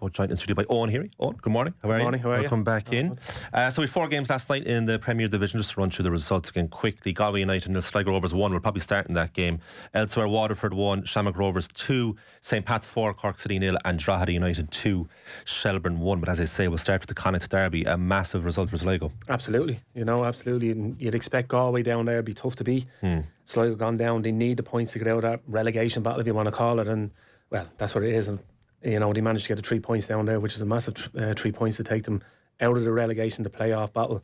both joined in studio by Owen Heary. Owen, good morning. How are you? Good morning, how are you? Welcome back in. So we had 4 games last night in the Premier Division. Just to run through the results again quickly. Galway United and Sligo Rovers 1. We'll probably start in that game. Elsewhere, Waterford 1, Shamrock Rovers 2, St. Pat's 4, Cork City 0, and Drogheda United 2, Shelbourne 1. But as I say, we'll start with the Connacht Derby. A massive result for Sligo. Absolutely, absolutely. And you'd expect Galway down there, it'd be tough to beat. Sligo gone down, they need the points to get out of that relegation battle, if you want to call it. And well, that's what it is. And they managed to get the 3 points down there, which is a massive 3 points to take them out of the relegation, the playoff battle,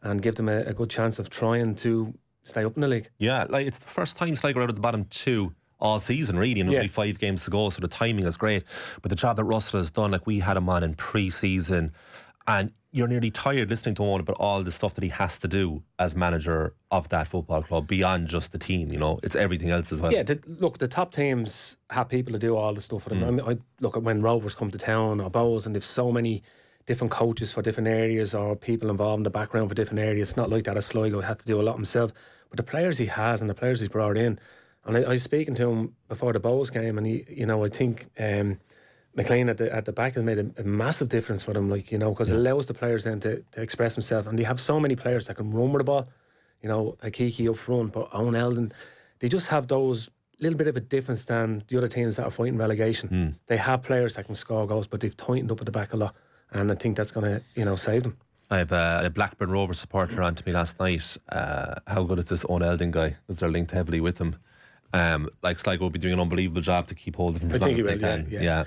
and give them a good chance of trying to stay up in the league. Yeah, like it's the first time Sligo are out of the bottom 2 all season, really, and only 5 games to go, so the timing is great. But the job that Russell has done, like we had him on in pre-season, and you're nearly tired listening to him about all the stuff that he has to do as manager of that football club beyond just the team. It's everything else as well. Yeah, look, the top teams have people to do all the stuff for them. I look at when Rovers come to town or Bows, and they've so many different coaches for different areas or people involved in the background for different areas. It's not like that at Sligo. He had to do a lot himself. But the players he has and the players he's brought in, and I was speaking to him before the Bows game, and he, I think McLean at the back has made a massive difference for them, because it allows the players then to express themselves. And they have so many players that can run with the ball, Akiki up front, but Owen Eldon, they just have those little bit of a difference than the other teams that are fighting relegation. They have players that can score goals, but they've tightened up at the back a lot, and I think that's going to save them. I have a Blackburn Rovers supporter on to me last night. How good is this Owen Eldon guy? Because they're linked heavily with him. Sligo will be doing an unbelievable job to keep hold of him as long as they can. Yeah.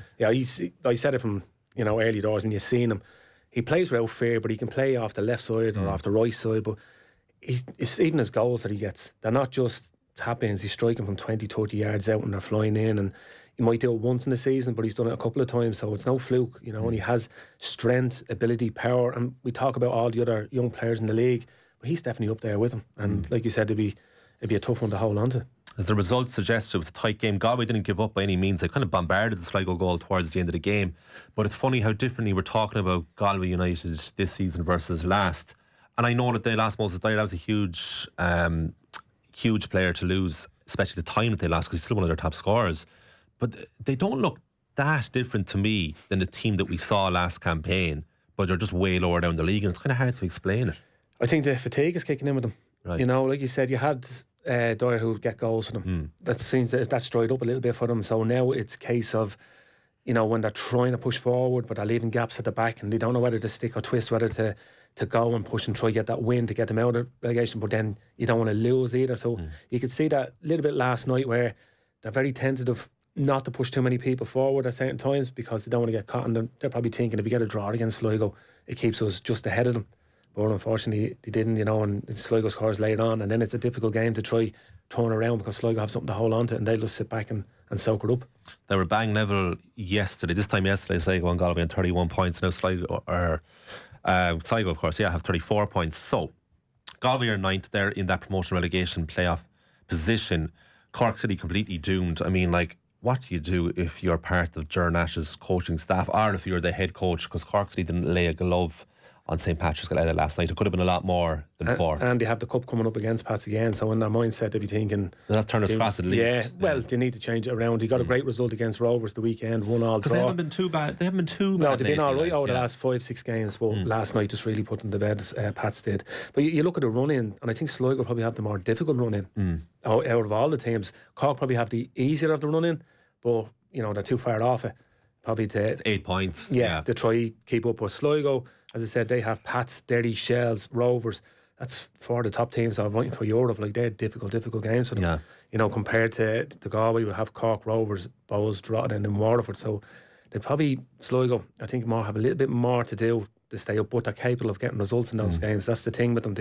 I said it from early doors when you've seen him. He plays without fear, but he can play off the left side or off the right side. But it's even his goals that he gets, they're not just tap-ins. He's striking from 20, 30 yards out and they're flying in. And he might do it once in the season, but he's done it a couple of times, so it's no fluke. And he has strength, ability, power. And we talk about all the other young players in the league, but he's definitely up there with them. And like you said, it'd be a tough one to hold on to. As the results suggest, it was a tight game. Galway didn't give up by any means. They kind of bombarded the Sligo goal towards the end of the game. But it's funny how differently we're talking about Galway United this season versus last. And I know that they lost Moses Dyer. That was a huge player to lose, especially the time that they lost, because he's still one of their top scorers. But they don't look that different to me than the team that we saw last campaign. But they're just way lower down the league, and it's kind of hard to explain it. I think the fatigue is kicking in with them. Right. Like you said, you had Dyer who would get goals for them. That seems that's dried up a little bit for them. So now it's a case of, when they're trying to push forward, but they're leaving gaps at the back, and they don't know whether to stick or twist, whether to go and push and try to get that win to get them out of relegation. But then you don't want to lose either. So you could see that a little bit last night where they're very tentative not to push too many people forward at certain times because they don't want to get caught. And they're probably thinking if we get a draw against Sligo, it keeps us just ahead of them. But unfortunately, they didn't, and Sligo scores later on, and then it's a difficult game to try turn around because Sligo have something to hold on to, and they'll just sit back and soak it up. They were bang level yesterday. This time yesterday, Sligo and Galway on 31 points. Now Sligo, of course, have 34 points. So Galway are 9th. They're in that promotion relegation playoff position. Cork City completely doomed. I mean, what do you do if you're part of Ger Nash's coaching staff, or if you're the head coach? Because Cork City didn't lay a glove on St. Patrick's Day last night. It could have been a lot more than 4. And they have the cup coming up against Pats again, so in their mindset they'll be thinking that's turn us across at least. They need to change it around. They got a great result against Rovers the weekend, 1-1 draw. They haven't been too bad. No, they've been alright over the last 5-6 games, but last night just really put them to bed, Pats did. But you look at the run-in, and I think Sligo probably have the more difficult run-in out of all the teams. Cork probably have the easier of the run-in, but they're too far off it. Probably to 8 points. To try keep up with Sligo. As I said, they have Pats, Derry, Shells, Rovers. That's 4 of the top teams that are fighting for Europe. They're difficult games for them. Compared to the Galway, we'll have Cork, Rovers, Bows, Drogheda, and then Waterford. So they probably, Sligo, I think, have a little bit more to do to stay up, but they're capable of getting results in those games. That's the thing with them.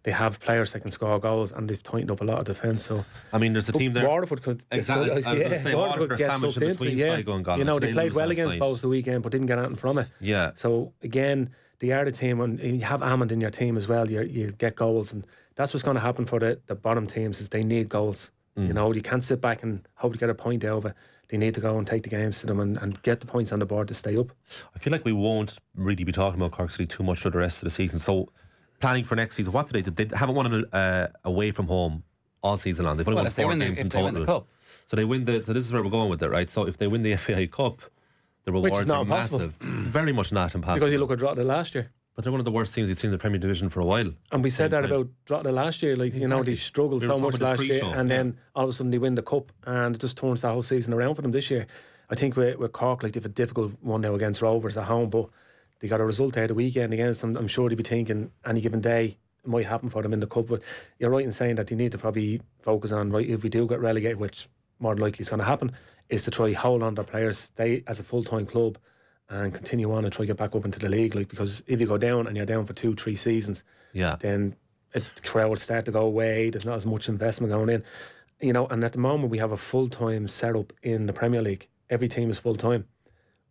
They have players that can score goals, and they've tightened up a lot of defence. So I mean, there's a team there. Waterford could exactly. I was going to say Waterford get sandwiched in between Sligo and Galway. They played well against Bows the weekend, but didn't get anything from it. Yeah. So again, they are the team, and you have Amond in your team as well. You get goals, and that's what's going to happen for the bottom teams. Is they need goals. You can't sit back and hope to get a point out of it. They need to go and take the games to them and get the points on the board to stay up. I feel like we won't really be talking about Cork City too much for the rest of the season. So planning for next season, what do they do? They haven't won away from home all season long. They've only won 4 games in total. Win the cup. So they win so this is where we're going with it, right? So if they win the FAI Cup, the rewards are massive. very much not impossible. Because you look at Drogheda last year. But they're one of the worst teams you've seen in the Premier Division for a while. And we said that about Drogheda last year. Like, you know, they struggled so much last year, and then all of a sudden they win the cup, and it just turns the whole season around for them this year. I think with Cork, like, they have a difficult one now against Rovers at home, but they got a result there the weekend against them. I'm sure they'd be thinking any given day it might happen for them in the cup. But you're right in saying that they need to probably focus on, right, if we do get relegated, which more than likely is going to happen, is to try hold on their players, stay as a full-time club, and continue on and try to get back up into the league. Like, because if you go down and you're down for 2-3 seasons, then the crowd start to go away. There's not as much investment going in, you know. And at the moment we have a full-time setup in the Premier League. Every team is full-time.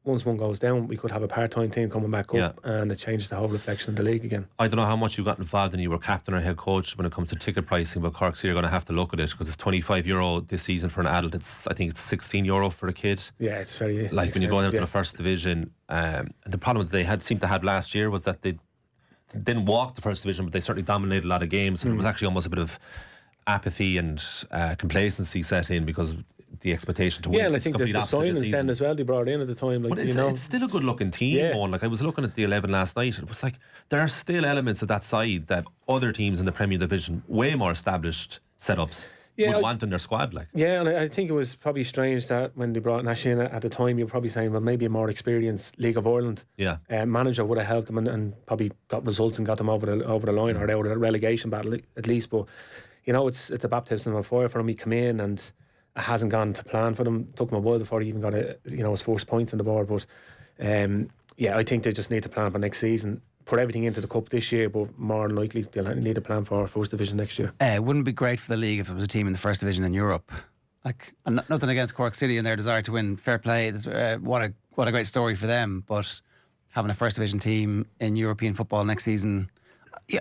Once one goes down, we could have a part-time team coming back up, and it changes the whole reflection of the league again. I don't know how much you got involved and you were captain or head coach when it comes to ticket pricing, but Cork City are going to have to look at it, because it's €25 this season for an adult. I think it's €16 for a kid. Yeah, it's very like when you go down to the first division. The problem that they seemed to have last year was that they didn't walk the first division, but they certainly dominated a lot of games. So there was actually almost a bit of apathy and complacency set in because the expectation to win. Yeah, and I think the signings then as well they brought in at the time. Like, but it's still a good looking team. Owen. Like, I was looking at the 11 last night, and it was like there are still elements of that side that other teams in the Premier Division, way more established setups, would want in their squad. Like, yeah, and I think it was probably strange that when they brought Nash in at the time, you were probably saying, well, maybe a more experienced League of Ireland manager would have helped them and probably got results and got them over the line or out of the relegation battle at least. But you know, it's a baptism of fire for him. He come in and it hasn't gone to plan for them. It took him a while before he even got his first points on the board. But I think they just need to plan for next season. Put everything into the cup this year, but more than likely they'll need a plan for first division next year. It wouldn't be great for the league if it was a team in the first division in Europe. Like, nothing against Cork City and their desire to win. Fair play. What a great story for them. But having a first division team in European football next season,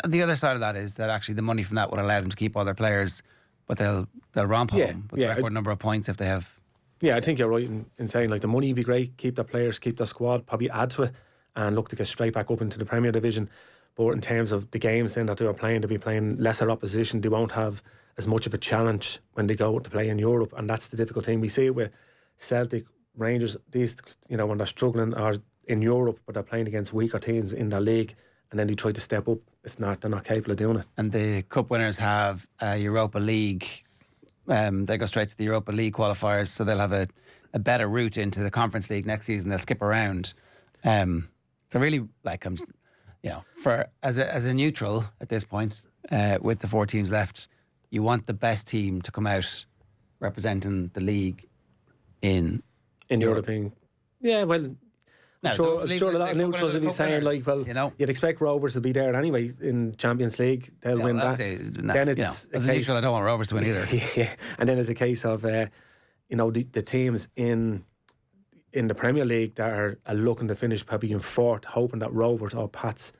the other side of that is that actually the money from that would allow them to keep all their players, but they'll ramp home with a record number of points if they have. Yeah, I think you're right in saying, like, the money would be great, keep their players, keep their squad, probably add to it and look to get straight back up into the Premier Division. But in terms of the games then that they'll be playing lesser opposition. They won't have as much of a challenge when they go to play in Europe, and that's the difficult thing. We see it with Celtic, Rangers, these, when they're struggling or in Europe, but they're playing against weaker teams in their league, and then they try to step up. They're not capable of doing it. And the cup winners have a Europa League. They go straight to the Europa League qualifiers, so they'll have a better route into the Conference League next season. They'll skip around. So really, like, as a neutral at this point, with the 4 teams left, you want the best team to come out representing the league in European. Yeah, well, I'm sure a lot of neutrals will be saying, like, well, you'd expect Rovers to be there anyway in Champions League. They'll win that. Then it's as a neutral, I don't want Rovers to win either. Yeah, and then it's a case of the teams in the Premier League that are looking to finish probably in 4th, hoping that Rovers or Pats,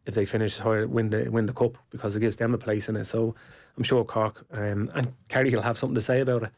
if they finish higher, win the cup, because it gives them a place in it. So I'm sure Cork and Kerry will have something to say about it.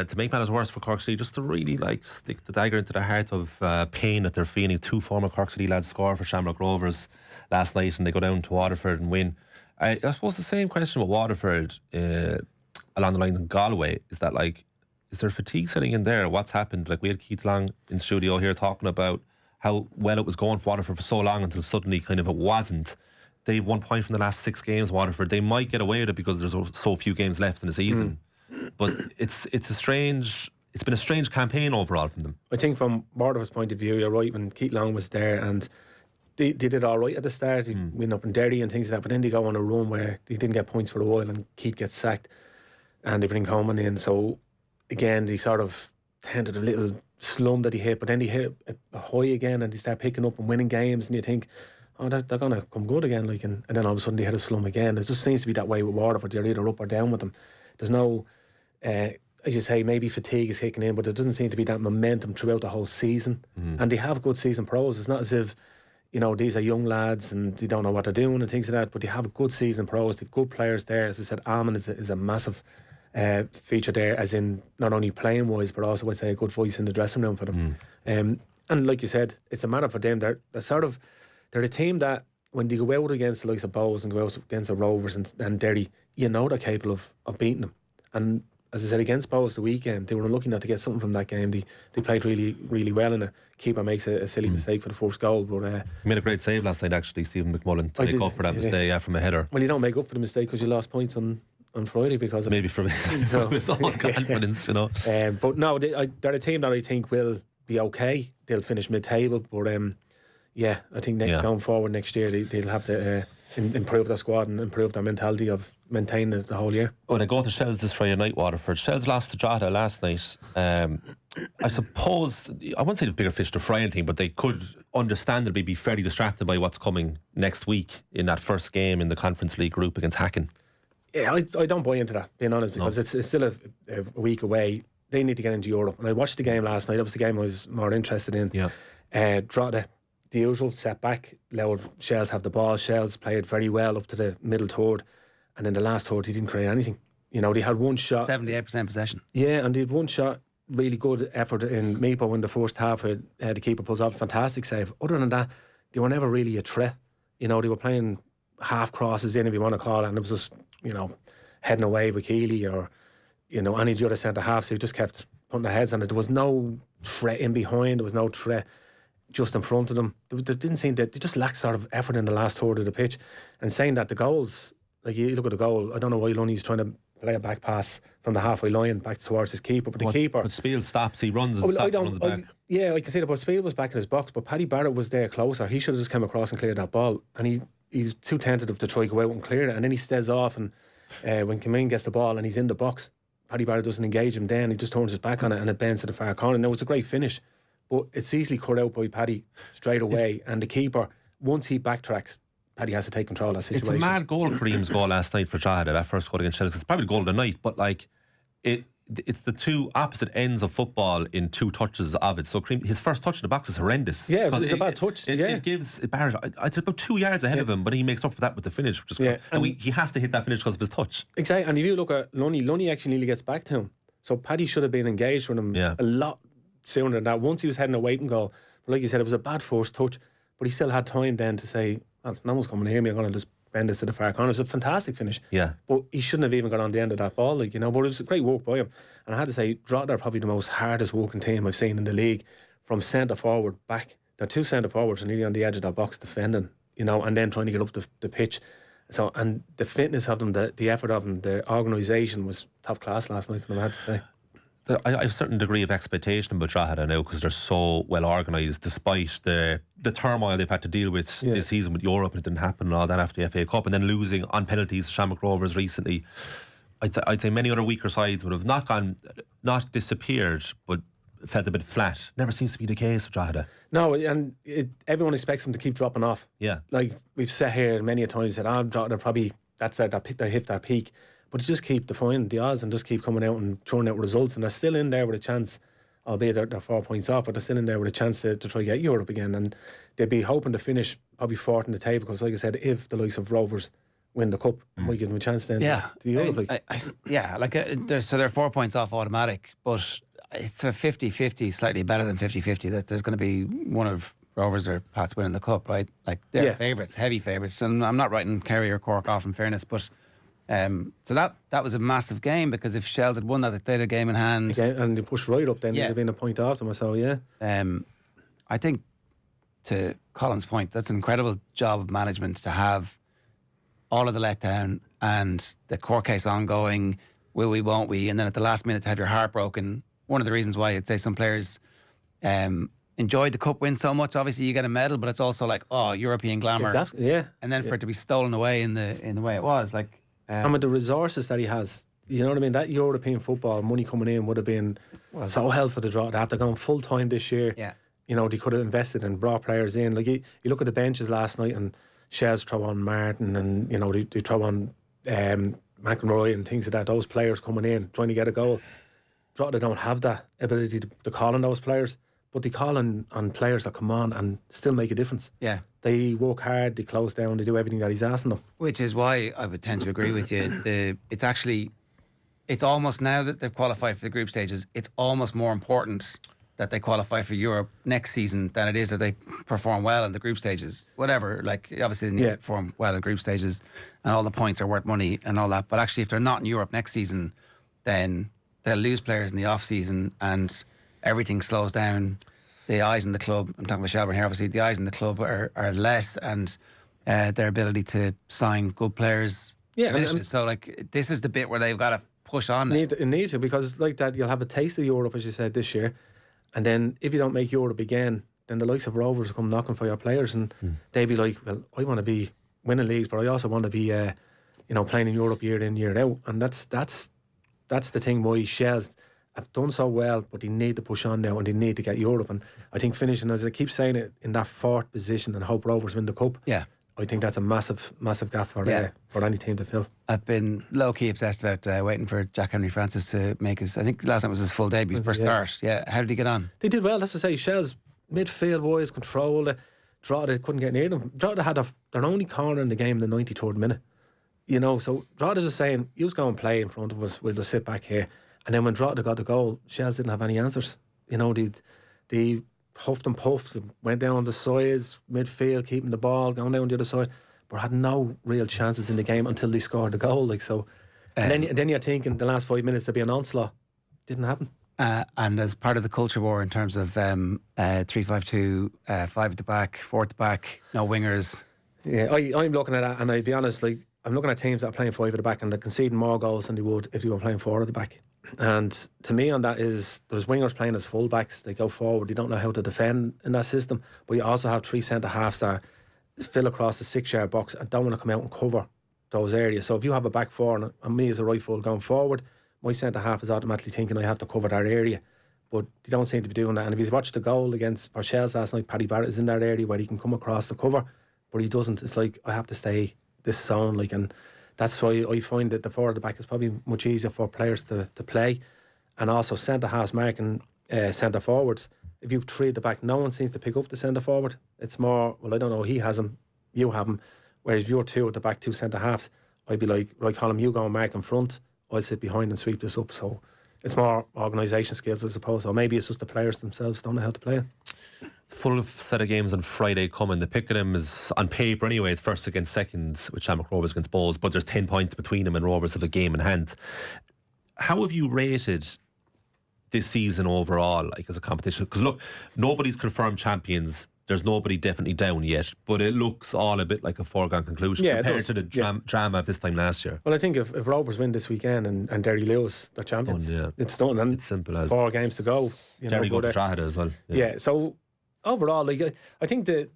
To make matters worse for Cork City, just to really stick the dagger into the heart of pain that they're feeling, 2 former Cork City lads score for Shamrock Rovers last night, and they go down to Waterford and win. I suppose the same question with Waterford along the lines in Galway is that, like, is there fatigue setting in there? What's happened? Like, we had Keith Long in studio here talking about how well it was going for Waterford for so long until suddenly kind of it wasn't. They've 1 point from the last 6 games, Waterford. They might get away with it because there's so few games left in the season. But it's been a strange campaign overall from them. I think from Waterford's point of view, you're right, when Keith Long was there, and they did all right at the start. They win up in Derry and things like that, but then they go on a run where they didn't get points for a while, and Keith gets sacked, and they bring Coleman in. So again, they sort of tended a little slum that he hit, but then they hit a high again, and they start picking up and winning games, and you think, oh, they're going to come good again, like, and then all of a sudden they hit a slum again. It just seems to be that way with Waterford. They're either up or down with them. There's no, as you say, maybe fatigue is kicking in, but there doesn't seem to be that momentum throughout the whole season. And they have good season pros. It's not as if, these are young lads and they don't know what they're doing and things like that, but they have good season pros. They've good players there. As I said, Alman is a massive feature there, as in not only playing wise, but also, I'd say, a good voice in the dressing room for them. And like you said, it's a matter for them. They're a team that when they go out against the likes of Bows and go out against the Rovers and Derry, they're capable of beating them. And as I said, against Bohs the weekend, they were unlucky not to get something from that game. They played really, really well, and the keeper makes a silly mistake for the first goal. But he made a great save last night, actually, Stephen McMullen, to make up for that mistake from a header. Well, you don't make up for the mistake because you lost points on Friday because of maybe from his own confidence, you know. But no, they're a team that I think will be okay. They'll finish mid-table, but I think going forward next year they'll have to improve their squad and improve their mentality of maintaining it the whole year. When they go to Shells this Friday night, Waterford. Shells lost to Drogheda last night. I suppose, I won't say the bigger fish to fry anything, but they could understandably be fairly distracted by what's coming next week in that first game in the Conference League group against Hacken. Yeah, I don't buy into that, being honest, because it's still a week away. They need to get into Europe. And I watched the game last night. That was the game I was more interested in. Yeah. Drogheda, the usual setback, allowed Shells have the ball. Shells played very well up to the middle third, and in the last third he didn't create anything. You know, they had one shot, 78% possession. Yeah, and they had one shot, really good effort in Meepo in the first half. The keeper pulls off a fantastic save. Other than that, they were never really a threat. You know, they were playing half crosses in, if you want to call it, and it was just, you know, heading away with Keeley or, you know, any of the other centre halves. They just kept putting their heads on it. There was no threat in behind. There was no threat just in front of them. They didn't seem that they just lacked sort of effort in the last third of the pitch. And saying that, the goals, like you look at the goal, I don't know why Lunny's trying to play a back pass from the halfway line back towards his keeper, but the keeper. But Spiel stops, he runs and stops, runs back. I can see that, but Spiel was back in his box, but Paddy Barrett was there closer. He should have just come across and cleared that ball, and he's too tentative to try to go out and clear it, and then he stays off, and when Kameen gets the ball and he's in the box, Paddy Barrett doesn't engage him then, he just turns his back on it and it bends to the far corner. Now, it was a great finish, but it's easily cut out by Paddy straight away, and the keeper, once he backtracks, Paddy has to take control of that situation. It's a mad goal, Kareem's goal last night for Drogheda, that first goal against Shells. It's probably the goal of the night, but like it's the two opposite ends of football in two touches of it. So Kareem, his first touch in the box is horrendous. Yeah, it's a bad touch. It gives Barrett, it's about 2 yards ahead of him, but he makes up for that with the finish, which is and he has to hit that finish because of his touch. Exactly, and if you look at Lunny actually nearly gets back to him. So Paddy should have been engaged with him a lot sooner than that. Once he was heading away and goal, but like you said, it was a bad first touch, but he still had time then to say, well, no one's coming to hear me, I'm going to just bend this to the far corner. It was a fantastic finish. Yeah. But he shouldn't have even got on the end of that ball, like, you know, but it was a great work by him. And I had to say, Drogheda are probably the most hardest working team I've seen in the league, from centre forward back. They're two centre forwards nearly on the edge of their box defending, you know, and then trying to get up the pitch. So, and the fitness of them, the effort of them, the organisation was top class last night for them, I had to say. I have a certain degree of expectation about Drogheda now because they're so well organised, despite the turmoil they've had to deal with this season with Europe, and it didn't happen and all that after the FA Cup, and then losing on penalties to Shamrock Rovers recently. I'd say many other weaker sides would have not disappeared, but felt a bit flat. Never seems to be the case with Drogheda. No, and everyone expects them to keep dropping off. Yeah, like we've sat here many a times said, Drogheda probably they hit their peak. But just keep defying the odds and just keep coming out and throwing out results, and they're still in there with a chance, albeit they're 4 points off, but they're still in there with a chance to try to get Europe again, and they'd be hoping to finish probably fourth in the table, because like I said, if the likes of Rovers win the cup, it might give them a chance then to the Europe. So they're 4 points off automatic, but it's a 50-50, slightly better than 50-50, that there's going to be one of Rovers or Pats winning the cup, right? Like they're favourites, heavy favourites, and I'm not writing Kerry or Cork off, in fairness, but so that was a massive game, because if Shells had won that, they'd had a game in hand. And they pushed right up then, they'd have been a point off them, so I think, to Colin's point, that's an incredible job of management to have all of the letdown and the court case ongoing, will we, won't we, and then at the last minute to have your heart broken. One of the reasons why I'd say some players enjoyed the cup win so much. Obviously you get a medal, but it's also like, European glamour. Exactly, yeah. And then for it to be stolen away in the way it was, like. And with the resources that he has, you know what I mean? That European football money coming in would have been so helpful to Drogheda. They're going full time this year. Yeah. You know, they could have invested and brought players in. Like you look at the benches last night, and Shells throw on Martin, and you know they throw on McEnroy and things like that. Those players coming in trying to get a goal. Drogheda don't have that ability to call on those players, but they call on players that come on and still make a difference. Yeah. They work hard, they close down, they do everything that he's asking them. Which is why I would tend to agree with you. It's almost, now that they've qualified for the group stages, it's almost more important that they qualify for Europe next season than it is that they perform well in the group stages. Whatever, like obviously they need to perform well in group stages, and all the points are worth money and all that. But actually, if they're not in Europe next season, then they'll lose players in the off season and everything slows down. The eyes in the club, I'm talking about Shelbourne here, obviously, the eyes in the club are less, and their ability to sign good players diminishes. So, like, this is the bit where they've got to push on. It needs to, because like that, you'll have a taste of Europe, as you said, this year, and then if you don't make Europe again, then the likes of Rovers will come knocking for your players, and they'll be like, well, I want to be winning leagues, but I also want to be, playing in Europe year in, year out, and that's the thing why Shells have done so well, but they need to push on now and they need to get Europe. And I think finishing, as I keep saying it, in that fourth position and hope Rovers win the cup, I think that's a massive gap for any team to fill. I've been low-key obsessed about waiting for Jack Henry Francis to make his, I think last time was his full debut, first start. Yeah, how did he get on? They did well, that's to say. Shells midfield wise controlled it. Drogheda couldn't get near them. Drogheda had their only corner in the game in the 93rd minute. So Drogheda just saying, you just go and play in front of us, we'll just sit back here. And then when Drogheda got the goal, Shells didn't have any answers. They huffed and puffed, went down the sides, midfield, keeping the ball, going down the other side, but had no real chances in the game until they scored the goal. And then you're thinking the last 5 minutes there'd be an onslaught. Didn't happen. And as part of the culture war in terms of 3-5-2, 5 at the back, 4 at the back, no wingers. Yeah, I'm looking at that, and I'll be honest, I'm looking at teams that are playing 5 at the back and they're conceding more goals than they would if they were playing 4 at the back. And to me on that is, there's wingers playing as full-backs, they go forward, they don't know how to defend in that system, but you also have 3 centre-halves that fill across the 6-yard box and don't want to come out and cover those areas. So if you have a back 4 and me as a right full going forward, my centre-half is automatically thinking I have to cover that area, but they don't seem to be doing that. And if you watch the goal for Shells last night, Paddy Barrett is in that area where he can come across the cover, but he doesn't. It's like, I have to stay this zone, and that's why I find that the 4 at the back is probably much easier for players to play. And also centre-halves marking centre-forwards. If you've 3 at the back, no one seems to pick up the centre-forward. It's more, well, I don't know, he has him, you have him. Whereas if you're 2 at the back, 2 centre-halves, I'd be like, right, Colm, you go and mark in front, I'll sit behind and sweep this up. So it's more organisation skills, I suppose. Or maybe it's just the players themselves don't know how to play it. Full set of games on Friday coming. The pick of them is, on paper anyway, it's first against second, with Shamrock Rovers against Bowes, but there's 10 points between them and Rovers have a game in hand. How have you rated this season overall, as a competition? Because look, nobody's confirmed champions. There's nobody definitely down yet, but it looks all a bit like a foregone conclusion compared to the drama of this time last year. Well, I think if Rovers win this weekend and Derry lose, they're champions. It's done, and it's simple as 4 games to go. Derry go to Drogheda as well. Yeah, so overall, I think that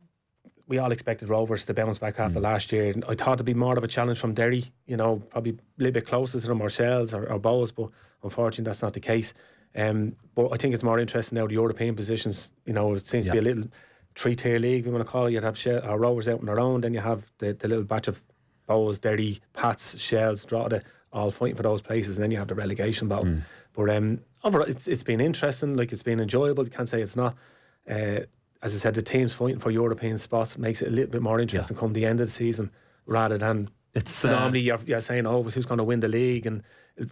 we all expected Rovers to bounce back after last year. I thought it'd be more of a challenge from Derry, probably a little bit closer to them ourselves or Bowes, but unfortunately that's not the case. But I think it's more interesting now, the European positions. It seems to be a little 3-tier league, if you want to call it. You'd have Rovers out on their own, then you have the little batch of Bowes, Derry, Pats, Shells, Drogheda, all fighting for those places, and then you have the relegation battle. But overall, it's been interesting, it's been enjoyable. You can't say it's not. As I said, the teams fighting for European spots makes it a little bit more interesting come the end of the season, rather than normally you're saying, who's going to win the league, and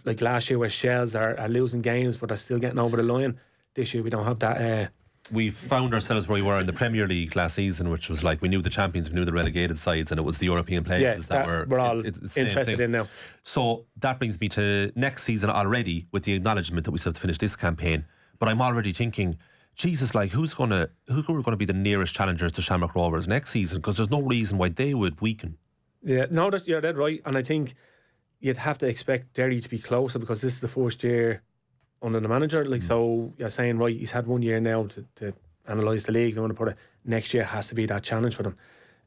like last year where Shells are losing games but are still getting over the line. This year we don't have that. We found ourselves where we were in the Premier League last season, which was we knew the champions, we knew the relegated sides, and it was the European places that we're all interested in now. So that brings me to next season already, with the acknowledgement that we still have to finish this campaign. But I'm already thinking, Jesus, who's going to be the nearest challengers to Shamrock Rovers next season? Because there's no reason why they would weaken. Yeah, no, you're dead right, and I think you'd have to expect Derry to be closer, because this is the first year under the manager. So you're saying, right, he's had 1 year now to analyse the league. I want to put it, next year has to be that challenge for them.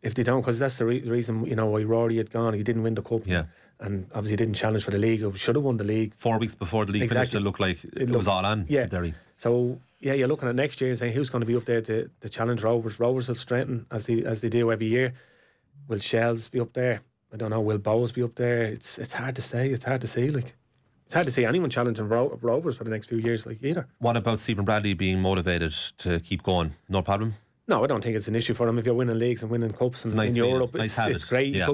If they don't, because that's the reason why Rory had gone, he didn't win the cup. Yeah. And obviously didn't challenge for the league. He should have won the league 4 weeks before the league finished. It looked like it was all on. Yeah. Derry. So you're looking at next year and saying, who's going to be up there to challenge Rovers? Rovers will strengthen as they do every year. Will Shells be up there? I don't know. Will Bowes be up there? It's hard to say. It's hard to see. It's hard to see anyone challenging Rovers for the next few years either. What about Stephen Bradley being motivated to keep going? No problem? No, I don't think it's an issue for him. If you're winning leagues and winning cups in Europe, it's great. Yeah.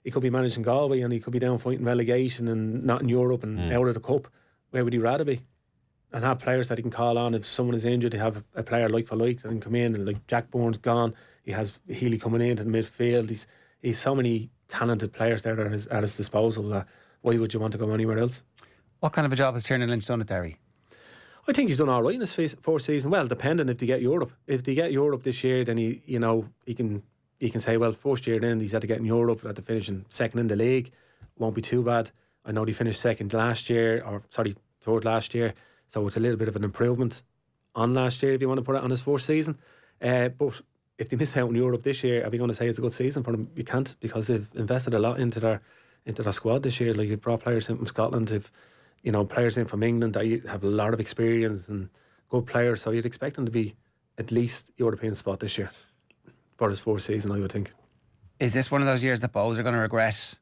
He could be managing Galway, and he could be down fighting relegation and not in Europe and out of the cup. Where would he rather be? And have players that he can call on if someone is injured. They have a player like for like that can come in, and like Jack Bourne's gone. He has Healy coming into the midfield. He's so many talented players there at his disposal. Why would you want to go anywhere else? What kind of a job has Tiernan Lynch done at Derry? I think he's done all right in his fourth season. Well, depending if they get Europe. If they get Europe this year, then he can say, well, first year in, he's had to get in Europe, had to finish in second in the league. Won't be too bad. I know they finished third last year, so it's a little bit of an improvement on last year if you want to put it on his fourth season. But if they miss out in Europe this year, are we going to say it's a good season for them? You can't, because they've invested a lot into their squad this year. Like, they've brought players in from Scotland, they've players in from England that have a lot of experience and good players, so you'd expect them to be at least European spot this year for his fourth season, I would think. Is this one of those years that Bohs are going to regret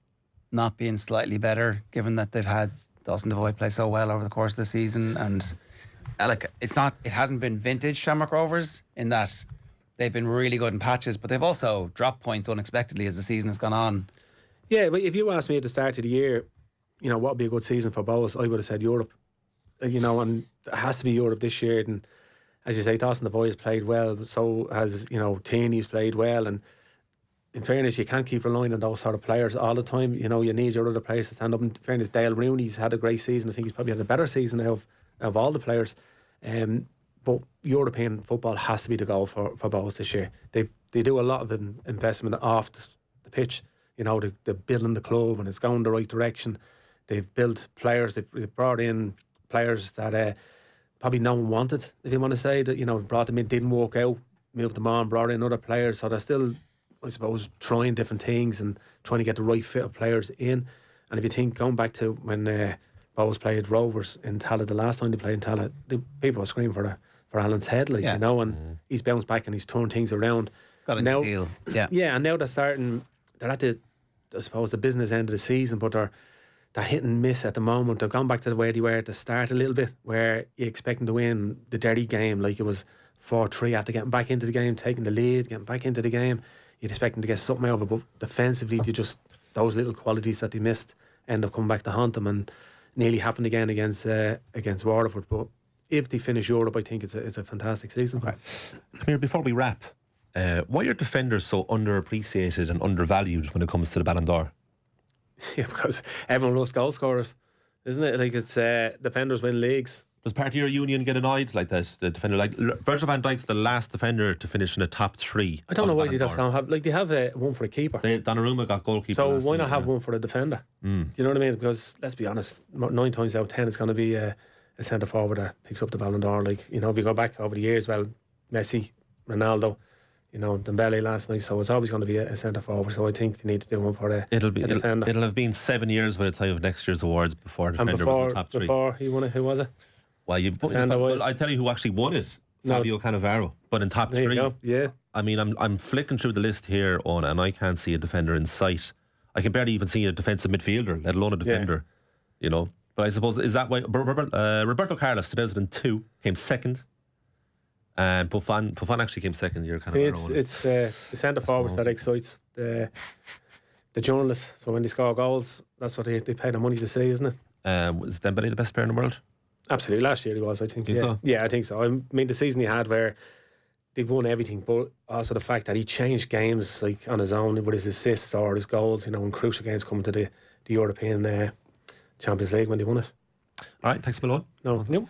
not being slightly better, given that they've had Dawson Devoy play so well over the course of the season? And it hasn't been vintage Shamrock Rovers in that they've been really good in patches, but they've also dropped points unexpectedly as the season has gone on. Yeah, but if you asked me at the start of the year, what would be a good season for Bohs, I would have said Europe. And it has to be Europe this year. And as you say, Dawson Devoy has played well, so has, Tierney's played well. And in fairness, you can't keep relying on those sort of players all the time. You need your other players to stand up. In fairness, Dale Rooney's had a great season. I think he's probably had a better season of all the players. But European football has to be the goal for Bohs this year. They do a lot of investment off the pitch. They're building the club and it's going the right direction. They've built players. They've brought in players that probably no one wanted, if you want to say that. Brought them in, didn't work out, moved them on, brought in other players. So they're still, I suppose, trying different things and trying to get the right fit of players in. And if you think, going back to when Bohs played Rovers in Tallaght, the last time they played in Tallaght, people were screaming for Alan's head, and he's bounced back and he's turned things around. Got a new deal. Yeah, and now they're at the, I suppose, the business end of the season, but they're hit and miss at the moment. They've gone back to where they were at the start a little bit, where you expect them to win the Derry game like it was 4-3 after getting back into the game, taking the lead, getting back into the game. You'd expect them to get something out of it, but defensively, those little qualities that they missed end up coming back to haunt them, and nearly happened again against Waterford. But if they finish Europe, I think it's a fantastic season. Okay. Come here, before we wrap, why are defenders so underappreciated and undervalued when it comes to the Ballon d'Or? Yeah, because everyone loves goal scorers, isn't it? Like, it's defenders win leagues. Does part of your union get annoyed like that? The defender, like Virgil van Dijk's the last defender to finish in the top three. I don't know why they don't have, like, they have one for a keeper. Donnarumma got goalkeeper. So why not have one for a defender? Do you know what I mean? Because let's be honest, 9 times out of 10 it's going to be a centre forward that picks up the Ballon d'Or. Like, if you go back over the years, well, Messi, Ronaldo, Dembele last night, so it's always going to be a centre forward. So I think they need to do one for a defender. It'll have been 7 years by the time of next year's awards before the defender was in the top three. Before he won it, who was it? Well, I tell you who actually won it. Fabio Cannavaro, but in top three. Yeah. I mean, I'm flicking through the list here, and I can't see a defender in sight. I can barely even see a defensive midfielder, let alone a defender. But I suppose, is that why Roberto Carlos 2002 came second, and Buffon actually came second year. It's the centre forwards that excites the journalists. So when they score goals, that's what they pay the money to see, isn't it? Is Dembele the best player in the world? Absolutely. Last year he was, I think. So? Yeah, I think so. I mean, the season he had where they've won everything, but also the fact that he changed games like on his own with his assists or his goals, in crucial games coming to the European Champions League when they won it. All right, thanks, Malone. No.